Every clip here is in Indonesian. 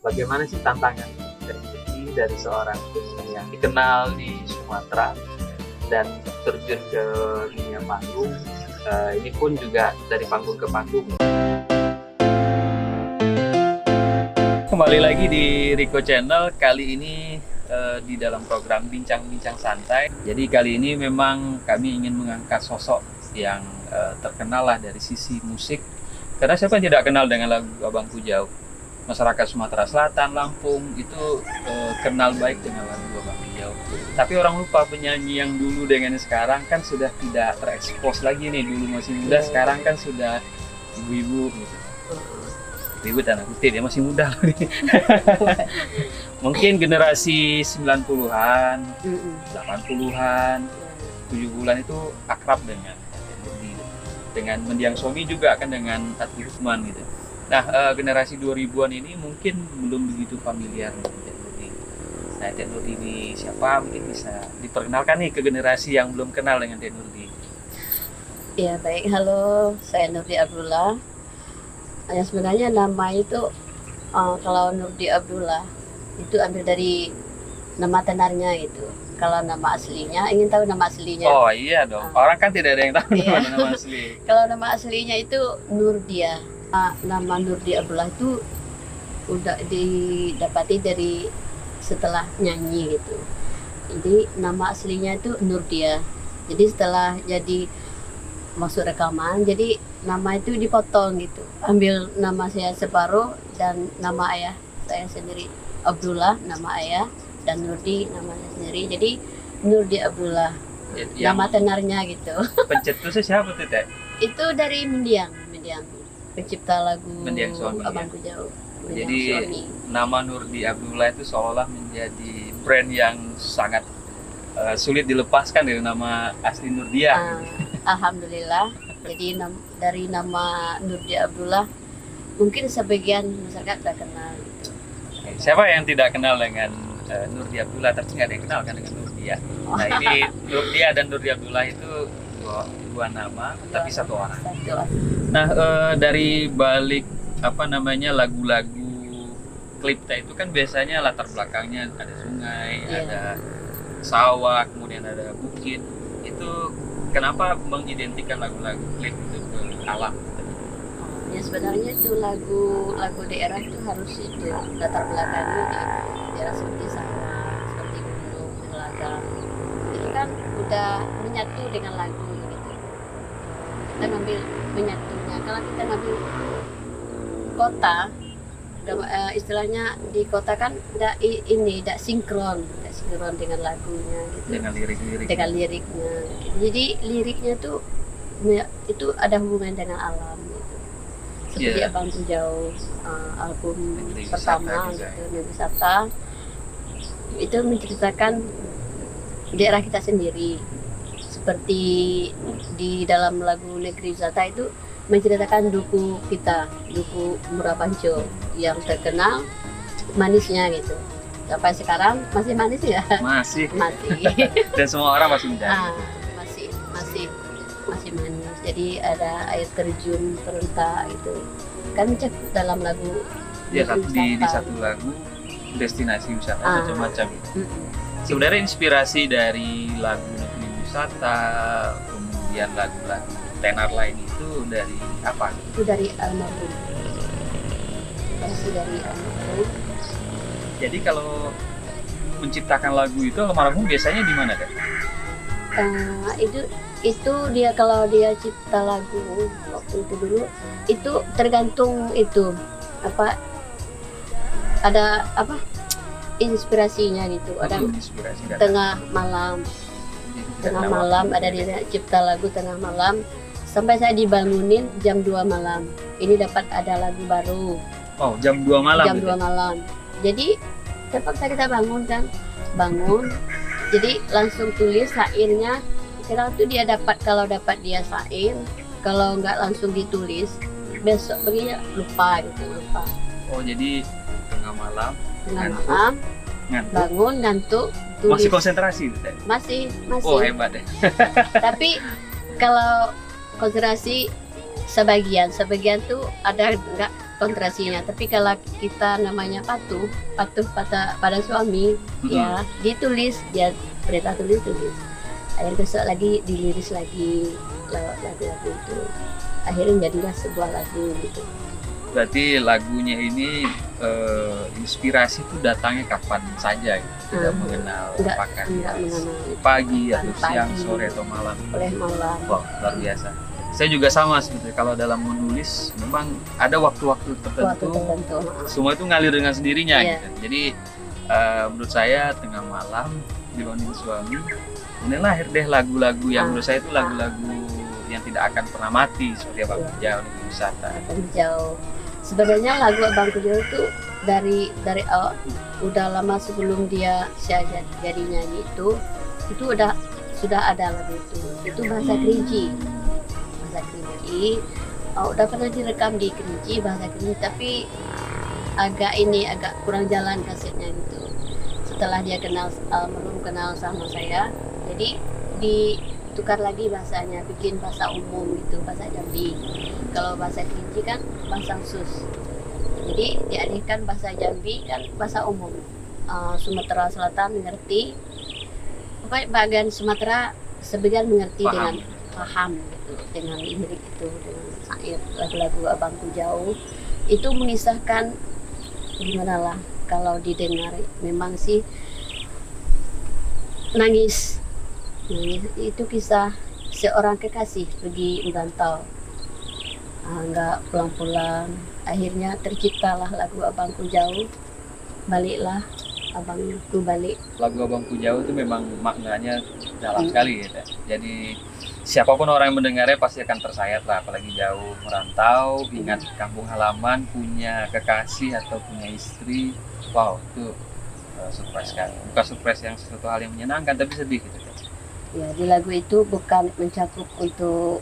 bagaimana sih tantangan tersendiri dari seorang penyanyi yang dikenal di Sumatera dan terjun ke dunia panggung. Ini pun juga dari panggung ke panggung. Kembali lagi di Rico Channel, kali ini di dalam program Bincang-Bincang Santai. Jadi kali ini memang kami ingin mengangkat sosok yang terkenal lah dari sisi musik. Karena siapa yang tidak kenal dengan lagu Abangku Jauh? Masyarakat Sumatera Selatan, Lampung itu kenal baik dengan lagu Abangku Jauh. Tapi orang lupa penyanyi yang dulu dengan yang sekarang kan sudah tidak terekspos lagi nih. Dulu masih muda, sekarang kan sudah ibu-ibu gitu. Ibu tanda kutip, dia masih muda loh nih. Mungkin generasi 90-an, 80-an, 70-an itu akrab dengan Mendiang Somi juga kan dengan Ati Lukman gitu. Nah, generasi 2000-an ini mungkin belum begitu familiar dengan Tek Nurdi. Nah, Tek Nurdi ini siapa? Mungkin bisa diperkenalkan nih ke generasi yang belum kenal dengan Tek Nurdi. Ya baik, halo, saya Nurdi Abdullah. Yang sebenarnya nama itu kalau Nurdi Abdullah itu ambil dari nama tenarnya itu. Kalau nama aslinya, ingin tahu nama aslinya? Oh iya dong, orang kan tidak ada yang tahu nama asli. Kalau nama aslinya itu Nurdia. Nama Nurdi Abdullah itu udah didapati dari setelah nyanyi gitu. Jadi nama aslinya itu Nurdia. Jadi setelah jadi masuk rekaman, jadi nama itu dipotong gitu. Ambil nama saya separuh dan nama ayah saya sendiri Abdullah, nama ayah, dan Nurdi namanya sendiri. Jadi Nurdi Abdullah, nama tenarnya gitu. Pencetusnya siapa tuh, Teh? Itu dari Mendiang, pencipta lagu Mendiang Somi, Abangku Jauh. Jadi nama Nurdi Abdullah itu seolah menjadi brand yang sangat sulit dilepaskan dari nama asli Nurdia. Alhamdulillah. Jadi dari nama Nurdi Abdullah mungkin sebagian masyarakat sudah kenal. Siapa yang tidak kenal dengan Nurdi Abdullah? Tapi nggak ada yang kenal kan dengan Nurdia. Nah ini Nurdia dan Nurdi Abdullah itu dua nama, tapi satu orang. Nah dari balik lagu-lagu klipnya itu kan biasanya latar belakangnya ada sungai, ada sawah, kemudian ada bukit. Itu kenapa mengidentikan lagu-lagu klip itu ke alam? Ya sebenarnya itu lagu daerah itu harus itu latar belakangnya di daerah seperti sawah, seperti gunung, telaga. Itu kan udah menyatu dengan lagu gitu. Kita ngambil menyatunya. Kalau kita ngambil kota, istilahnya di kota kan tidak sinkron dengan lagunya gitu. Dengan liriknya. Gitu. Jadi liriknya tuh itu ada hubungan dengan alam gitu. Seperti Abangku Jauh, album Negeri pertama gitu, Negeri Wisata. Itu menceritakan daerah kita sendiri. Seperti di dalam lagu Negeri Wisata itu menceritakan duku kita, duku Murapanco yang terkenal manisnya gitu. Sampai sekarang masih manis ya? Masih. Dan semua orang masih menjadi. Masih manis. Jadi ada air terjun Peronta itu kan dalam lagu. Ya di satu lagu destinasi wisata macam-macam. Sebenarnya inspirasi dari lagu Negeri Wisata, kemudian lagu-lagu tenar lain itu dari apa? Itu dari almarhum. Dari almarhum. Jadi kalau menciptakan lagu itu almarhum biasanya di mana, Kak? Itu dia kalau dia cipta lagu waktu itu dulu itu tergantung itu ada inspirasinya gitu. Ada tengah malam ada dia cipta lagu tengah malam sampai saya dibangunin jam 2 malam. Ini dapat ada lagu baru. Oh, jam 2 malam. Jam 2 malam. Jadi terpaksa kita bangun. Jadi langsung tulis syairnya. Kalau dapat dia syair, kalau nggak langsung ditulis, besok begini lupa. Oh, jadi tengah malam, bangun, ngantuk, tulis. Masih konsentrasi itu, Teh? Masih. Oh, hebat deh. Tapi kalau konsentrasi sebagian tuh ada kontrasinya. Tapi kalau kita namanya patuh pada suami, ya ditulis, dia perintah tulis. Akhirnya besok lagi diliris lagi lagu-lagu itu. Akhirnya jadilah sebuah lagu gitu. Berarti lagunya ini inspirasi itu datangnya kapan saja gitu? Tidak mengenal apakah pagi atau siang, sore atau malam. Oleh malam. Wow, luar biasa. Saya juga sama sebetulnya, kalau dalam menulis memang ada waktu-waktu tertentu. Semua itu ngalir dengan sendirinya gitu. Jadi menurut saya tengah malam dilonin suami, ini lahir deh lagu-lagu yang menurut saya itu lagu-lagu yang tidak akan pernah mati, seperti Abang Kujau, Negeri Wisata. Kujau. Sebenarnya lagu Abang Kujau itu dari awal, udah lama sebelum dia jadi nyanyi itu sudah ada lagu itu. Itu bahasa Kerinci. Udah pernah direkam di Kerinci, bahasa Kerinci, tapi agak kurang jalan kasetnya gitu. Setelah dia belum kenal sama saya, jadi ditukar lagi bahasanya, bikin bahasa umum gitu, bahasa Jambi. Kalau bahasa Kerinci kan bahasa khusus, jadi dialihkan bahasa Jambi kan bahasa umum. Sumatera Selatan mengerti, pokoknya bagian Sumatera sebagian mengerti dengan paham gitu, dengan lirik itu, dengan syair. Lagu-lagu Abang Kujau itu mengisahkan gimana lah, kalau didengar memang sih nangis. Itu kisah seorang kekasih pergi merantau, nggak pulang-pulang. Akhirnya terciptalah lagu Abang Kujau, baliklah abangku balik. Lagu Abang Kujau itu memang maknanya dalam sekali gitu. Jadi siapapun orang yang mendengarnya pasti akan tersayat lah, apalagi jauh merantau, ingat kampung halaman, punya kekasih atau punya istri. Wow, itu surprise sekali. Bukan surprise yang sesuatu hal yang menyenangkan, tapi sedih gitu. Ya, di lagu itu bukan mencakup untuk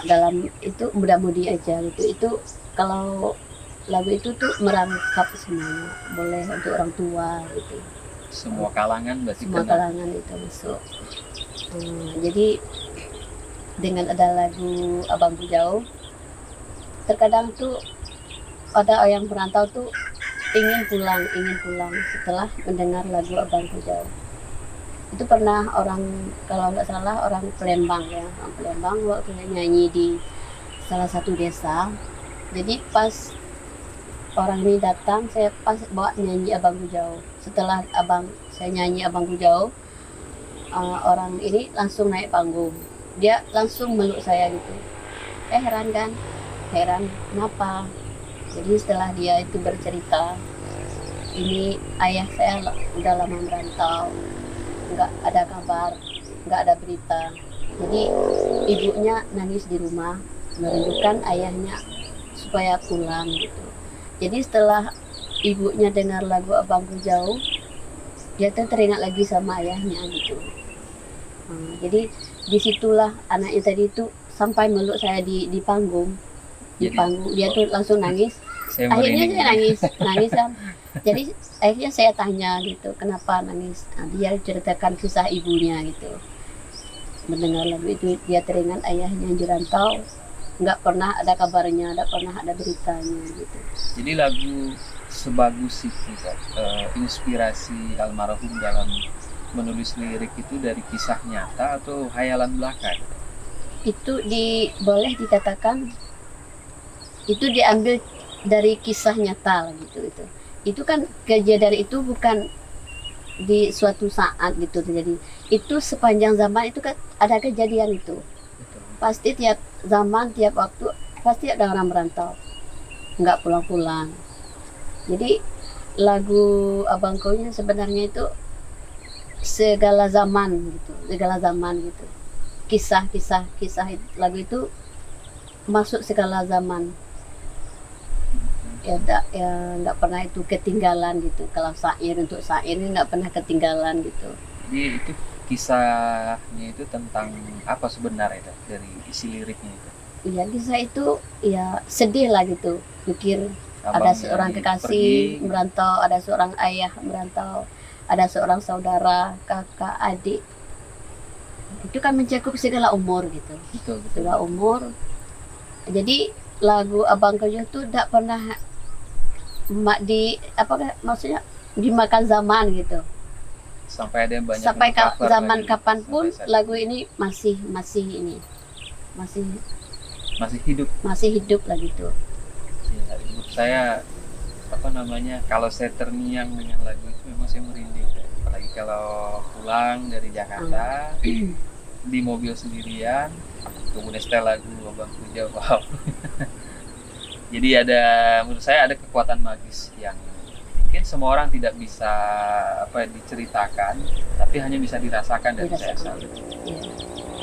dalam itu muda-mudi aja gitu. Itu kalau lagu itu tuh merangkap semuanya, boleh untuk orang tua gitu. Semua kalangan berarti. Semua kalangan itu masuk. Jadi dengan ada lagu Abang Kujau, terkadang tuh ada yang merantau tuh ingin pulang setelah mendengar lagu Abang Kujau. Itu pernah orang, kalau nggak salah orang Palembang waktu nyanyi di salah satu desa. Jadi pas orang ini datang, saya pas bawa nyanyi Abang Kujau. Setelah saya nyanyi Abang Kujau, orang ini langsung naik panggung. Dia langsung meluk saya gitu. Heran kan? Heran, kenapa? Jadi setelah dia itu bercerita, ini ayah saya udah lama merantau, nggak ada kabar, nggak ada berita. Jadi ibunya nangis di rumah, merindukan ayahnya supaya pulang gitu. Jadi setelah ibunya dengar lagu Abang Kujau, dia teringat lagi sama ayahnya gitu. Jadi disitulah anaknya tadi itu sampai meluk saya di panggung. Panggung dia tuh langsung nangis. Akhirnya saya nangis kan. Jadi akhirnya saya tanya gitu, kenapa nangis? Dia ceritakan kisah ibunya gitu. Mendengar lagu itu dia teringat ayahnya yang dirantau, nggak pernah ada kabarnya, nggak pernah ada beritanya gitu. Jadi lagu sebagus itu, inspirasi almarhum dalam menulis lirik itu dari kisah nyata atau hayalan belaka? Itu boleh dikatakan itu diambil dari kisah nyata lah gitu. Itu kan kejadian itu bukan di suatu saat gitu terjadi. Itu sepanjang zaman itu kan ada kejadian itu. Betul. Pasti tiap zaman, tiap waktu pasti ada orang merantau, nggak pulang-pulang. Jadi lagu Abang Kujau sebenarnya itu segala zaman gitu. Kisah lagu itu masuk segala zaman. Ya nggak pernah itu ketinggalan gitu. Kalau untuk syair ini nggak pernah ketinggalan gitu. Jadi itu kisahnya itu tentang apa sebenarnya dari isi liriknya itu? Iya, kisah itu ya sedih lah gitu. Pikir Abang ada seorang kekasih merantau, ada seorang ayah merantau, ada seorang saudara, kakak, adik. Itu kan mencakup segala umur gitu. Betul. Segala umur. Jadi lagu Abang Kejo tuh tidak pernah maksudnya dimakan zaman gitu. Sampai ada yang banyak Sampai yang cover zaman lagi. kapanpun Sampai saat lagu ini masih masih masih hidup. masih hidup lah gitu. Ya, menurut saya kalau saya terngiang dengan lagu itu memang saya merinding, apalagi kalau pulang dari Jakarta di mobil sendirian kemudian setel lagu Abang Puja, wow. Jadi menurut saya ada kekuatan magis yang mungkin semua orang tidak bisa diceritakan, tapi hanya bisa dirasakan dari saya sendiri. Ya.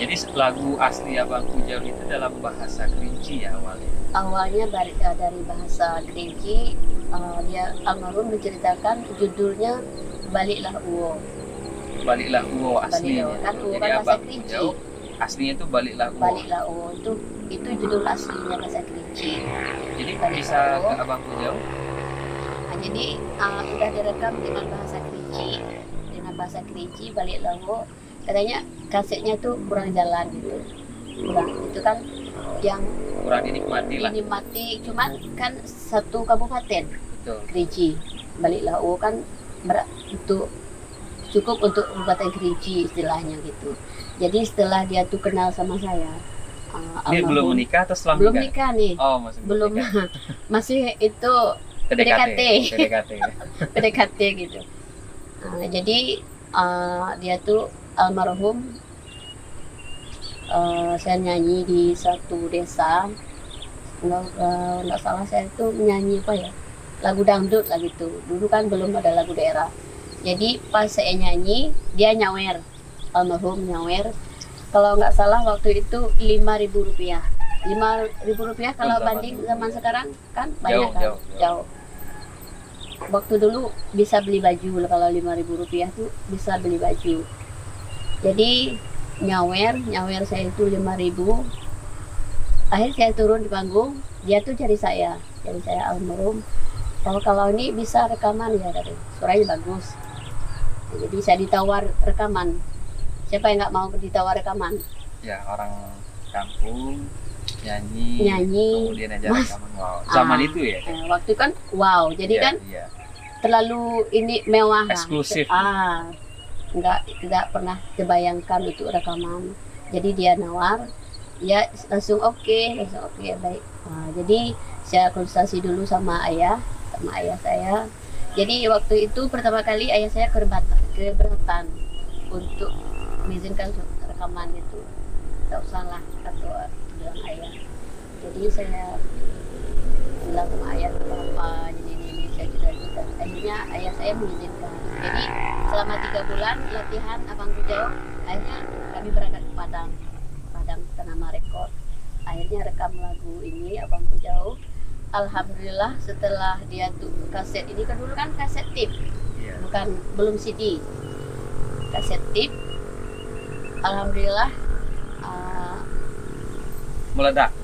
Jadi lagu asli Abang Puja itu dalam bahasa Kerinci ya awalnya. Awalnya dari bahasa Kerinci, dia almarhum menceritakan judulnya Baliklah Uwo. Baliklah Uwo aslinya. Kan Uwo Jadi kan bahasa Abang Kerinci. Puja aslinya itu Baliklah Uwo. Baliklah Uwo itu judul aslinya bahasa Kerinci. Jadi Baliklah bisa Uwo. ke Abang Puja. Jadi udah direkam dengan bahasa Kerinci Baliklah Uwo. Katanya kasetnya tuh kurang jalan gitu. Itu kan yang Kurang dinikmati lah. dinikmati, cuman kan satu kabupaten Betul. Kerinci. Baliklah Uwo kan cukup untuk kabupaten Kerinci istilahnya gitu. Jadi setelah dia tuh kenal sama saya, Dia belum almarhum, menikah atau setelah belum menikah? nikah nih, Oh, masih belum menikah. masih itu PDKT. PDKT gitu. Jadi dia tuh almarhum, saya nyanyi di satu desa, nggak salah saya tuh menyanyi lagu dangdut lah gitu. Dulu kan belum ada lagu daerah. Jadi pas saya nyanyi dia nyawer, almarhum nyawer. Kalau nggak salah waktu itu Rp5.000. Rp5.000 kalau Zaman banding dulu. zaman sekarang kan banyak Jauh. jauh. Waktu dulu bisa beli baju, kalau Rp5.000 tuh bisa beli baju. Jadi nyawer saya itu 5.000. Akhirnya saya turun di panggung, dia tuh cari saya almarhum. Kalau ini bisa rekaman ya, dari suaranya bagus. Jadi saya ditawar rekaman. Siapa yang nggak mau ditawar rekaman? Ya, orang kampung nyanyi kemudian aja Mas. rekaman. Wow. Zaman itu ya. Waktu kan wow, jadi Iya, kan iya. terlalu ini mewah lah. Eksklusif. Nggak pernah terbayangkan untuk rekaman. Jadi dia nawar, ya langsung oke, baik. Jadi saya konsultasi dulu sama ayah saya. Jadi waktu itu pertama kali ayah saya keberatan untuk mengizinkan rekaman itu. Tak usahlah, atau bilang ayah. Jadi saya bilang sama ayah, apa ini saya juga. Akhirnya ayah saya mengizinkan. Jadi selama 3 bulan latihan Abang Puja, akhirnya kami berangkat ke Padang Ternama Rekod. Akhirnya rekam lagu ini Abang Puja. Alhamdulillah setelah dia tuh kaset ini kan dulu kan kaset tip, Iya. belum CD, kaset tip. Alhamdulillah Meledak.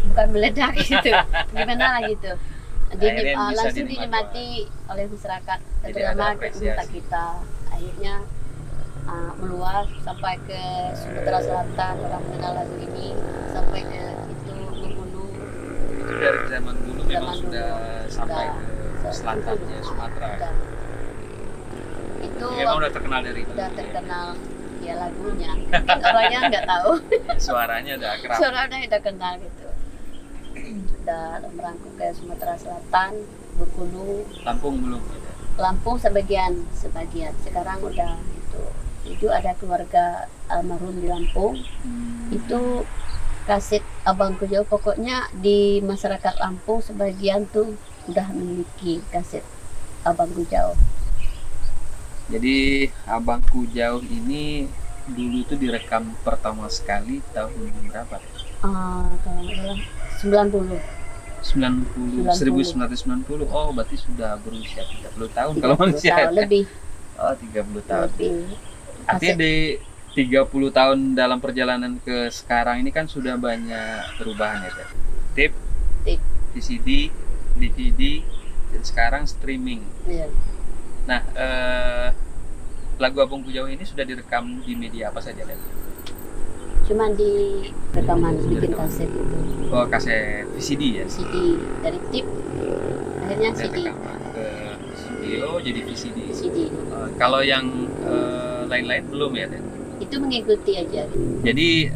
bukan meledak gitu, gimana lah gitu. Akhirnya bisa Langsung dinikmati dinikmati oleh masyarakat, Jadi terutama ada ke apresiasi. kita. Akhirnya meluas sampai ke Sumatera Selatan, orang mengenal lagu ini, sampai ke itu Bengkulu. Itu dari zaman dulu memang Zaman sudah dulu. sampai Sudah. ke selatannya Sumatera. Udah. Itu Memang udah terkenal dari dulu. udah terkenal ya lagunya. Mungkin orangnya nggak tahu. Suaranya udah kerap. Suaranya udah kenal gitu. Udah merangkul ke Sumatera Selatan, Bengkulu, Lampung belum. Lampung sebagian. Sekarang udah itu ada keluarga almarhum di Lampung. Itu kaset Abang Puja, pokoknya di masyarakat Lampung sebagian tuh udah memiliki kaset Abang Puja. Jadi Abang Kujau ini dulu itu direkam pertama sekali tahun berapa? Kalau nggak salah 90. 1990. Oh, berarti sudah berusia 30 tahun kalau 30 manusia. tahun lebih. Oh, 30 tahun. Lebih. Artinya di 30 tahun dalam perjalanan ke sekarang ini kan sudah banyak perubahan ya, Teh. Tape, VCD, DVD, dan sekarang streaming. Iya. Nah, lagu Abang Puja ini sudah direkam di media apa saja, Teh? Cuma di rekaman bikin kaset itu. Oh, kaset VCD ya? CD dari tip akhirnya Dari CD. rekaman ke studio jadi VCD. CD Kalau yang lain-lain belum ya, Teh? itu mengikuti aja. Jadi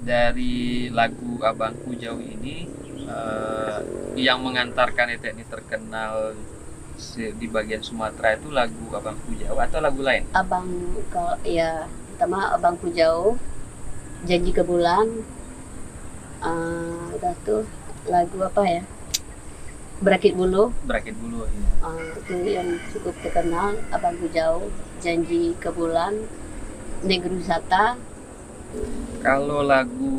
dari lagu Abangku Jauh ini yang mengantarkan Ete ini terkenal di bagian Sumatera itu lagu Abangku Jauh atau lagu lain? Abang kalau ya pertama Abangku Jauh, Janji ke Bulan, udah tuh lagu apa ya, Berakit Bulu, Berakit Bulu ya. itu yang cukup terkenal. Abangku Jauh, Janji ke Bulan, Negeri Wisata. Kalau lagu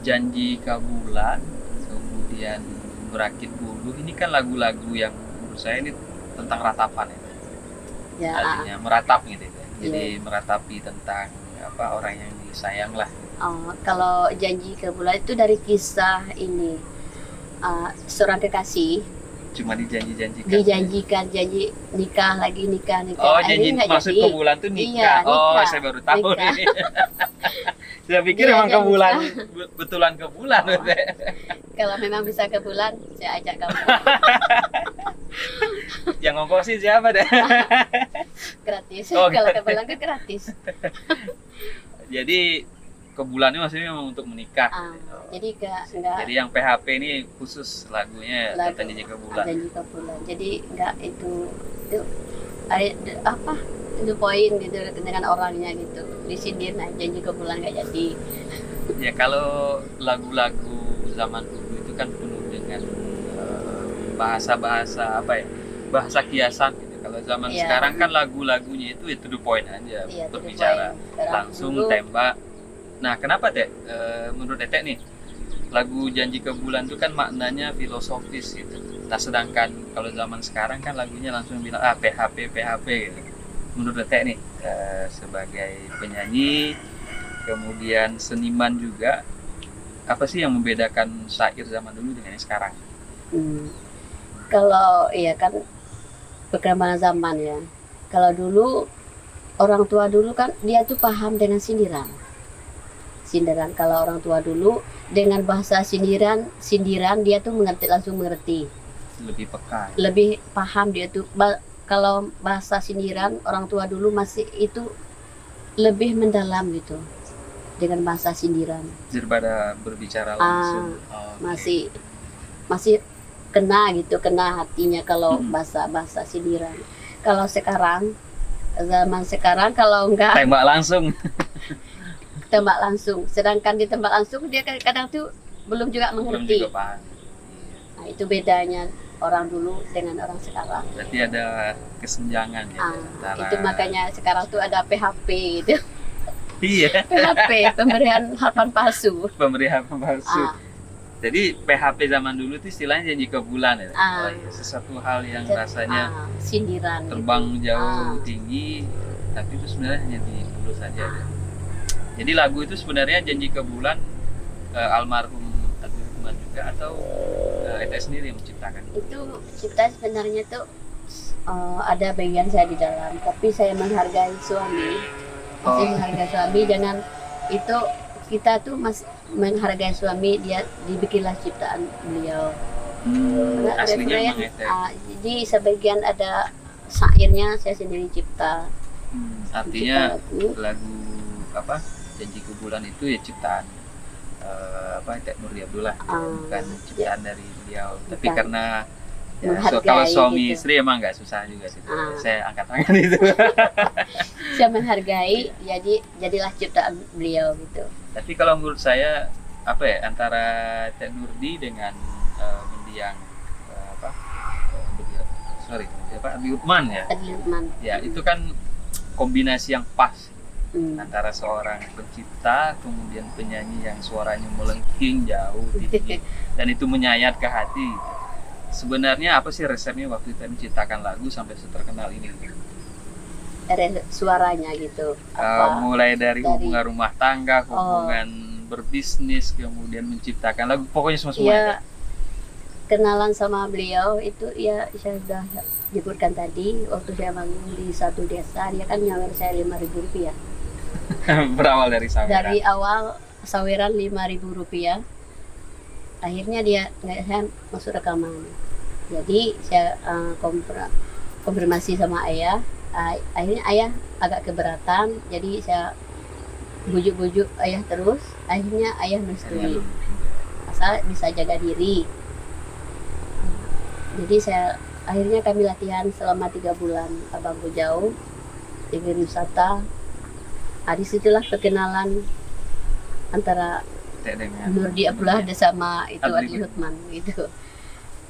Janji ke Bulan, kemudian Berakit Bulu, ini kan lagu-lagu yang menurut saya ini tentang ratapan ya. Ya, Artinya meratap gitu ya. Jadi meratapi tentang apa orang yang disayang lah. kalau Janji ke Bulan itu dari kisah ini, seorang kekasih Cuma dijanji-janjikan. dijanjikan janji nikah lagi nikah. Oh, Akhirnya janji nggak maksud jadi. ke bulan tuh nikah. Iya, Oh, nikah. saya baru tahu Nikah. nih. Saya pikir Iya, emang ke janji. bulan, betulan ke bulan. Kalau memang bisa ke bulan, saya ajak kamu. Yang ngongkosin siapa deh? Gratis. Oh, Kalau ke bulan kan gratis. Jadi ke bulannya maksudnya memang untuk menikah. Jadi enggak Jadi yang PHP ini khusus lagunya Lagu. tentang janji ke bulan. janji ke bulan. Jadi enggak itu apa? Itu poin gitu dengan orangnya gitu. Disindir, nah janji ke bulan nggak jadi. Ya kalau lagu-lagu zaman dulu itu kan penuh dengan bahasa-bahasa apa ya? Bahasa kiasan gitu. Kalau zaman Iya. sekarang kan lagu-lagunya itu to the point aja, Iya, to the berbicara point. Sekarang langsung dulu, tembak. Nah, kenapa Teh? Menurut Tete nih, lagu Janji ke Bulan itu kan maknanya filosofis gitu. Nah, sedangkan kalau zaman sekarang kan lagunya langsung bilang PHP PHP gitu. Menurut Tete nih, sebagai penyanyi, kemudian seniman juga, apa sih yang membedakan syair zaman dulu dengan yang sekarang? Kalau iya kan perkembangan zaman ya. Kalau dulu orang tua dulu kan dia tuh paham dengan sindiran. Kalau orang tua dulu dengan bahasa sindiran dia tuh langsung mengerti. Lebih peka. Lebih paham dia tuh. Kalau bahasa sindiran orang tua dulu masih itu lebih mendalam gitu dengan bahasa sindiran. Daripada berbicara langsung. Masih kena hatinya kalau bahasa sindiran. Kalau sekarang zaman sekarang kalau enggak Tembak langsung. tembak langsung, sedangkan ditembak langsung dia kadang tuh belum juga Belum mengerti. juga paham. Nah, itu bedanya orang dulu dengan orang sekarang. Berarti ada kesenjangan ya antara. Itu makanya sekarang tuh ada PHP gitu. Iya. PHP, pemberian harapan palsu. Pemberian palsu. Jadi PHP zaman dulu itu istilahnya janji ke bulan ya. Sesuatu hal yang rasanya sindiran terbang gitu. jauh tinggi, tapi itu sebenarnya hanya di mulut saja. Ya. Jadi lagu itu sebenarnya Janji ke Bulan almarhum Abdurrahman juga atau Ete sendiri yang menciptakan? Itu cipta sebenarnya tuh ada bagian saya di dalam, tapi saya menghargai suami. Masih menghargai suami, jangan itu kita tuh masih menghargai suami, dia dibikinlah ciptaan beliau. Aslinya memang Ete. Jadi sebagian ada syairnya saya sendiri cipta. Artinya lagu apa Janji ke Bulan itu ya ciptaan Tek Nurdi Abdullah, bukan ciptaan dari beliau. Tapi karena kalau suami istri emang nggak susah juga sih. Saya angkat tangan itu. Saya menghargai, jadilah ciptaan beliau gitu. Tapi kalau menurut saya antara Tek Nurdi dengan mendiang Adi Uthman ya. Adi Uthman. Ya itu kan kombinasi yang pas. Antara seorang pencipta kemudian penyanyi yang suaranya melengking jauh tinggi dan itu menyayat ke hati. Sebenarnya apa sih resepnya waktu itu menciptakan lagu sampai seterkenal ini? Suaranya gitu. Mulai dari hubungan rumah tangga, hubungan berbisnis, kemudian menciptakan lagu, pokoknya semua. Ya, kenalan sama beliau itu ya saya sudah sebutkan tadi waktu saya bangun di satu desa, dia kan nyawer saya 5.000 rupiah. Berawal dari saweran. Dari awal saweran Rp5.000, akhirnya saya masuk rekaman. Jadi saya konfirmasi sama ayah. Akhirnya ayah agak keberatan, jadi saya bujuk-bujuk ayah terus. Akhirnya ayah merestui, asal bisa jaga diri. Jadi akhirnya kami latihan selama 3 bulan Abangku Jauh di wisata. Disitulah perkenalan antara Nurdi Abdullah sama itu Adli Hutman gitu.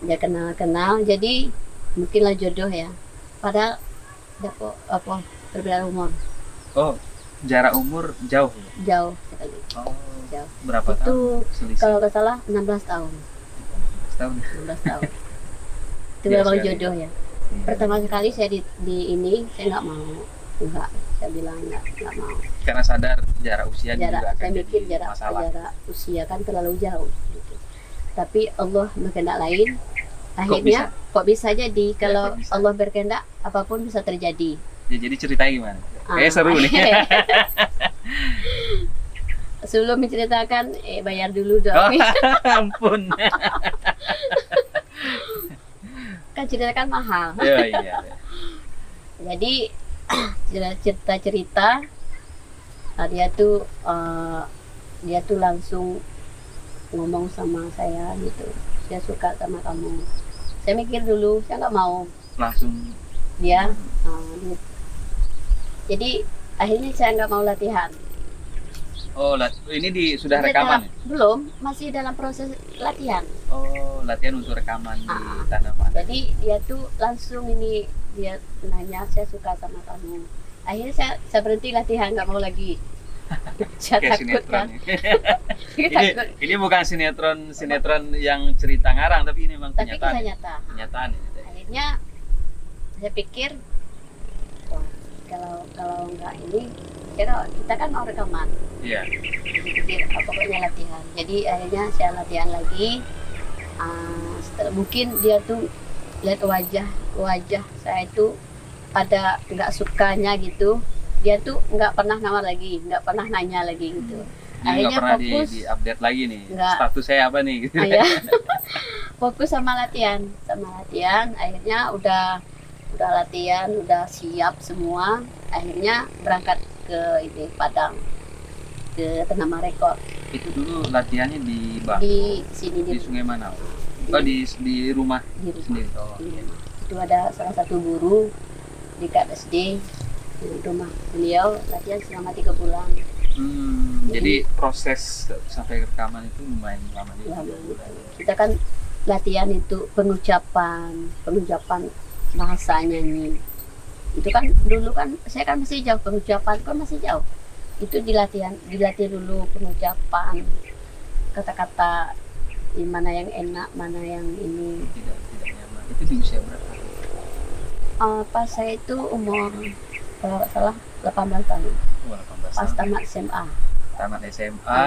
Dia kenal, jadi mungkinlah jodoh ya. Padahal perbedaan umur. Oh, jarak umur jauh? Jauh sekali. Oh, jauh. Berapa itu, tahun selisih? Kalau nggak salah 16 tahun. 16 tahun. Itu memang jodoh ya. Pertama kali saya di ini, saya nggak mau. Enggak, saya bilang enggak mau. Karena sadar jarak usia juga akan saya mikir jadi masalah. jarak usia kan terlalu jauh gitu. Tapi Allah berkehendak lain. Akhirnya kok bisa jadi kalau bisa. Allah berkehendak apapun bisa terjadi. Ya, jadi ceritanya gimana? Seru nih. Sebelum menceritakan, bayar dulu dong. Ampun. Kan ceritakan mahal. Iya. Jadi cerita dia tuh langsung ngomong sama saya gitu, saya suka sama kamu. Saya mikir dulu, saya nggak mau langsung dia. Jadi akhirnya saya nggak mau latihan. Oh, ini sudah rekaman? Belum, masih dalam proses latihan. Oh, latihan untuk rekaman di tanaman. Jadi dia tuh langsung dia nanya, saya suka sama kamu. Akhirnya saya berhenti latihan, nggak mau lagi. Saya takut kan. Ini bukan sinetron yang cerita ngarang, tapi ini memang kenyataan. Kenyataan. Akhirnya saya pikir, wah, kalau nggak ini, kita kan mau rekaman. Iya. Jadi pikir, pokoknya latihan. Jadi akhirnya saya latihan lagi. Mungkin dia tuh lihat wajah saya itu ada nggak sukanya gitu. Dia tuh nggak pernah nawar lagi, nggak pernah nanya lagi gitu. Akhirnya pernah fokus di update lagi nih. Enggak. Status saya apa nih? Gitu. Fokus sama latihan. Akhirnya udah latihan, udah siap semua. Akhirnya berangkat ke Padang, ke Ternama Rekor. Itu dulu latihannya di Bang? Di sini di Sungai mana? Di rumah sendiri. Oh, iya. Itu ada salah satu guru di KSD, di rumah beliau, latihan selama 3 bulan. Jadi proses sampai rekaman itu lumayan lama juga. Kita kan latihan itu pengucapan bahasa nyanyi. Itu kan dulu kan saya kan masih jauh, pengucapan kan masih jauh. Itu dilatih dulu pengucapan, kata-kata mana yang enak, mana yang ini. Tidak nyaman. Itu di usia berapa? Pas saya itu umur kalau nggak salah 18 tahun. 18 pas tahun. tamat SMA. Tamat SMA,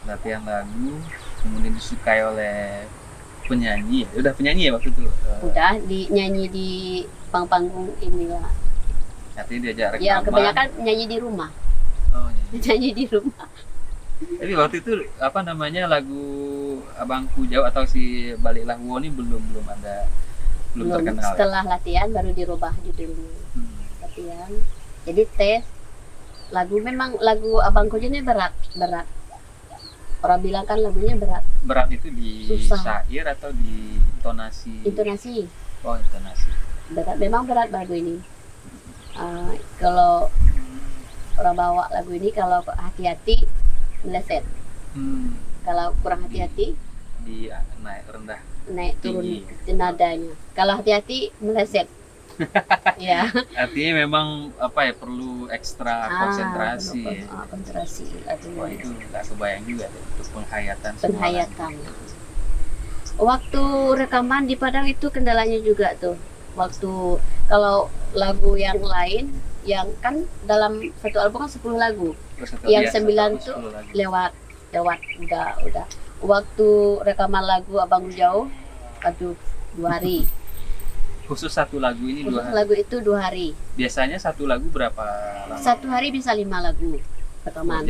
latihan lagu, kemudian disukai oleh penyanyi. Udah penyanyi ya waktu itu? Udah nyanyi di panggung inilah. Artinya diajak rekaman. Ya kebanyakan nyanyi di rumah. Oh, nyanyi di rumah. Tapi waktu itu lagu Abangku Jauh atau si Baliklah Wo ini belum terkenal. Setelah latihan baru dirubah judulnya. Latihan. Jadi tes memang lagu Abangku Jauh ini berat. Orang bilang kan lagunya berat. Berat itu di syair atau di intonasi? Intonasi. Oh, intonasi. Berat, memang berat lagu ini. Kalau orang bawa lagu ini, kalau hati-hati meleset. Kalau kurang hati-hati di naik turun nadanya. Kalau hati-hati meleset. Ya. Artinya memang perlu ekstra konsentrasi. Konsentrasi. Wah, itu nggak kebayang juga untuk penghayatan. Waktu rekaman di Padang itu kendalanya juga tuh. Waktu kalau lagu yang lain, yang kan dalam satu album kan 10 lagu. Yang 9 tuh lewat udah. Waktu rekaman lagu Abang Jauh, 2 hari. Khusus satu lagu ini 2 hari? Lagu itu 2 hari. Biasanya satu lagu berapa lama? Satu hari bisa 5 lagu. rekaman.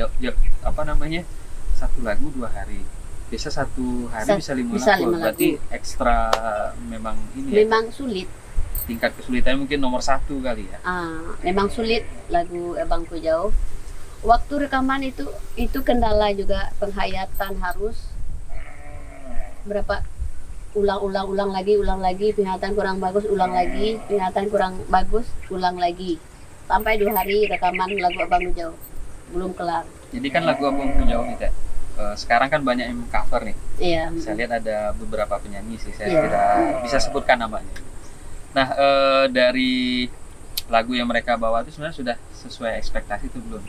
Apa namanya, satu lagu 2 hari. Biasa satu hari bisa 5 bisa lagu. 5 Berarti lagu. ekstra memang ini ya, Memang sulit. tingkat kesulitannya mungkin nomor 1 kali ya. Memang sulit lagu Abangku Jauh. Waktu rekaman itu kendala juga, penghayatan harus berapa, ulang lagi, penghayatan kurang bagus, ulang lagi, penghayatan kurang bagus, ulang lagi. Sampai 2 hari rekaman lagu Abangku Jauh. Belum kelar. Jadi kan lagu Abangku Jauh nih, Teh. Sekarang kan banyak yang cover nih. Iya. Saya lihat ada beberapa penyanyi sih, saya Iya. tidak bisa sebutkan namanya. Nah, dari lagu yang mereka bawa itu sebenarnya sudah sesuai ekspektasi itu belum?